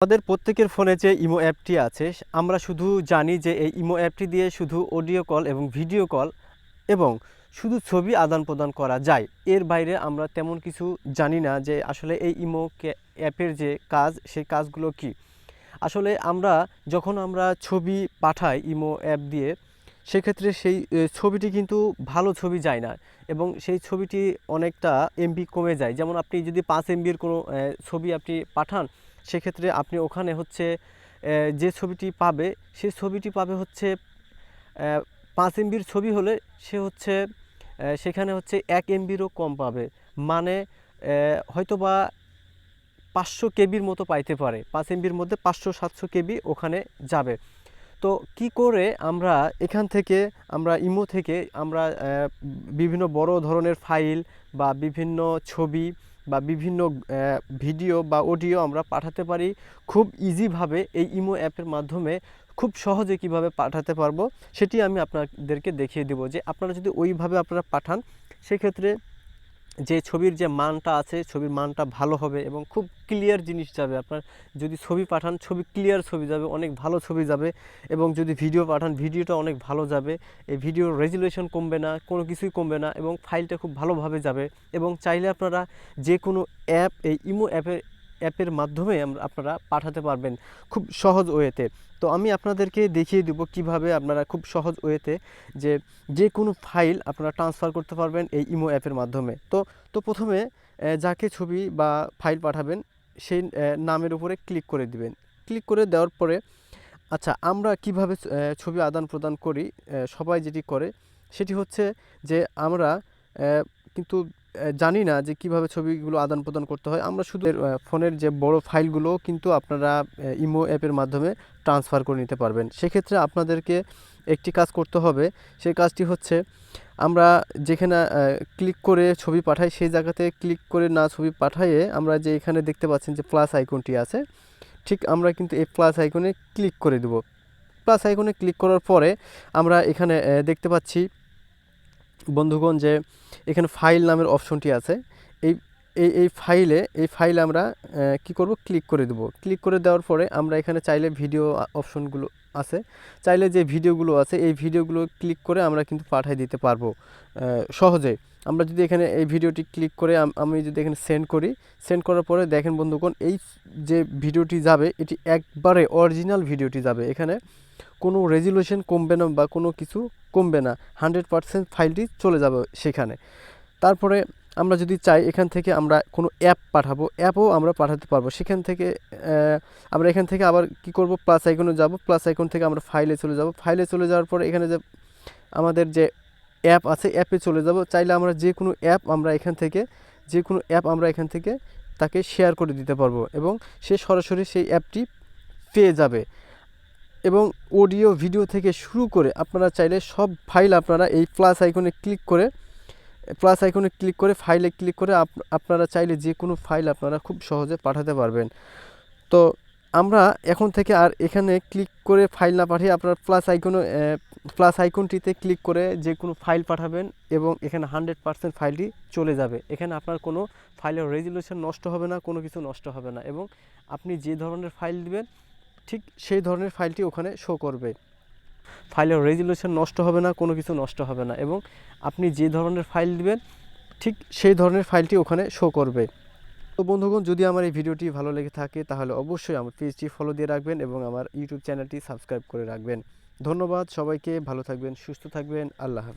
আমাদের প্রত্যেকের ফোনে যে ইমো অ্যাপটি আছে আমরা শুধু জানি যে এই ইমো অ্যাপটি দিয়ে শুধু অডিও কল এবং ভিডিও কল এবং শুধু ছবি আদান প্রদান করা যায়। এর বাইরে আমরা তেমন কিছু জানি না যে আসলে এই ইমো অ্যাপের যে কাজ সেই কাজগুলো কি। আসলে আমরা যখন আমরা ছবি পাঠাই ইমো অ্যাপ দিয়ে সেক্ষেত্রে সেই ছবিটি কিন্তু ভালো ছবি যায় না এবং সেই ছবিটি অনেকটা এমবি কমে যায়। যেমন আপনি যদি 5 এমবির কোনো ছবি আপনি পাঠান সেক্ষেত্রে আপনি ওখানে হচ্ছে যে ছবিটি পাবে সেই ছবিটি পাবে হচ্ছে 5 এমবির ছবি হলে সে হচ্ছে সেখানে হচ্ছে 1 এমবিরও কম পাবে। মানে হয়তোবা 500 কেবির মতো পাইতে পারে, 5 এমবির মধ্যে 500-700 কেবি ওখানে যাবে। তো কি করে আমরা এখান থেকে আমরা ইমো থেকে আমরা বিভিন্ন বড় ধরনের ফাইল বা বিভিন্ন ছবি বা বিভিন্ন ভিডিও বা অডিও আমরা পাঠাতে পারি খুব ইজিভাবে এই ইমো অ্যাপের মাধ্যমে, খুব সহজে কিভাবে পাঠাতে পারবো সেটি আমি আপনাদেরকে দেখিয়ে দেবো। যে আপনারা যদি ওইভাবে আপনারা পাঠান সেক্ষেত্রে যে ছবির যে মানটা আছে ছবির মানটা ভালো হবে এবং খুব ক্লিয়ার জিনিস যাবে। আপনার যদি ছবি পাঠান ছবি ক্লিয়ার ছবি যাবে, অনেক ভালো ছবি যাবে এবং যদি ভিডিও পাঠান ভিডিওটা অনেক ভালো যাবে। এই ভিডিওর রেজুলেশন কমবে না, কোনো কিছুই কমবে না এবং ফাইলটা খুব ভালোভাবে যাবে। এবং চাইলে আপনারা যে কোনো অ্যাপ এই ইমো অ্যাপের মাধ্যমে আপনারা পাঠাতে পারবেন খুব সহজ ওয়েতে। তো আমি আপনাদেরকে দেখিয়ে দেবো কিভাবে আপনারা খুব সহজ ওয়েতে যে কোনো ফাইল আপনারা ট্রান্সফার করতে পারবেন এই ইমো অ্যাপের মাধ্যমে। তো প্রথমে যাকে ছবি বা ফাইল পাঠাবেন সেই নামের উপরে ক্লিক করে দিবেন। ক্লিক করে দেওয়ার পরে আচ্ছা আমরা কিভাবে ছবি আদান প্রদান করি, সবাই যেটি করে সেটি হচ্ছে যে আমরা কিন্তু জানি না যে কিভাবে ছবিগুলো আদান প্রদান করতে হয়। আমরা শুধু ফোনের যে বড় ফাইলগুলো কিন্তু আপনারা ইমো অ্যাপের মাধ্যমে ট্রান্সফার করে নিতে পারবেন। সেক্ষেত্রে আপনাদেরকে একটি কাজ করতে হবে, সেই কাজটি হচ্ছে আমরা যেখানে ক্লিক করে ছবি পাঠাই সেই জায়গাতে ক্লিক করে না ছবি পাঠাইয়ে আমরা যে এখানে দেখতে পাচ্ছেন যে প্লাস আইকনটি আছে, ঠিক আমরা কিন্তু এই প্লাস আইকনে ক্লিক করে দেব। প্লাস আইকনে ক্লিক করার পরে আমরা এখানে দেখতে পাচ্ছি বন্ধুগণ যে এখানে ফাইল নামের অপশনটি আছে। এই এই ফাইলে আমরা কি করব, ক্লিক করে দেব। ক্লিক করে দেওয়ার পরে আমরা এখানে চাইলে ভিডিও অপশনগুলো আছে, চাইলে যে ভিডিওগুলো আছে এই ভিডিওগুলো ক্লিক করে আমরা কিন্তু পাঠিয়ে দিতে পারবো সহজে। আমরা যদি এখানে এই ভিডিওটি ক্লিক করে আমি যদি এখানে সেন্ড করি, সেন্ড করার পরে দেখেন বন্ধুগণ এই যে ভিডিওটি যাবে এটি একবারে অরিজিনাল ভিডিওটি যাবে। এখানে কোনো রেজুলেশন কমবে না বা কোনো কিছু কমবে না, 100% ফাইলটি চলে যাবে সেখানে। তারপরে আমরা যদি চাই এখান থেকে আমরা কোনো অ্যাপ পাঠাবো, অ্যাপও আমরা পাঠাতে পারবো। সেখান থেকে আমরা এখান থেকে আবার কি করব, প্লাস আইকনে যাব, প্লাস আইকন থেকে আমরা ফাইলে চলে যাব। ফাইলে চলে যাওয়ার পরে এখানে যে আমাদের যে অ্যাপ আছে অ্যাপে চলে যাব। চাইলে আমরা যে কোনো অ্যাপ আমরা এখান থেকে তাকে শেয়ার করে দিতে পারবো এবং সে সরাসরি সেই অ্যাপটি পেয়ে যাবে। এবং অডিও ভিডিও থেকে শুরু করে আপনারা চাইলে সব ফাইল আপনারা এই প্লাস আইকনে ক্লিক করে ফাইলে ক্লিক করে আপনারা চাইলে যে কোনো ফাইল আপনারা খুব সহজে পাঠাতে পারবেন। তো আমরা এখন থেকে আর এখানে ক্লিক করে ফাইল না পাঠিয়ে আপনারা প্লাস আইকনটিতে ক্লিক করে যে কোনো ফাইল পাঠাবেন এবং এখানে 100% ফাইলটি চলে যাবে। এখানে আপনার কোনো ফাইলের রেজুলেশন নষ্ট হবে না, কোনো কিছু নষ্ট হবে না এবং আপনি যে ধরনের ফাইল দিবেন ঠিক সেই ধরনের ফাইলটি ওখানে শো করবে। ফাইলের রেজুলেশন নষ্ট হবে না, কোনো কিছু নষ্ট হবে না এবং আপনি যে ধরনের ফাইল দিবেন ঠিক সেই ধরনের ফাইলটি ওখানে শো করবে। তো বন্ধুগণ যদি আমার এই ভিডিওটি ভালো লেগে থাকে তাহলে অবশ্যই আমার পেজটি ফলো দিয়ে রাখবেন এবং আমার ইউটিউব চ্যানেলটি সাবস্ক্রাইব করে রাখবেন। ধন্যবাদ সবাইকে, ভালো থাকবেন, সুস্থ থাকবেন, আল্লাহ হাফেজ।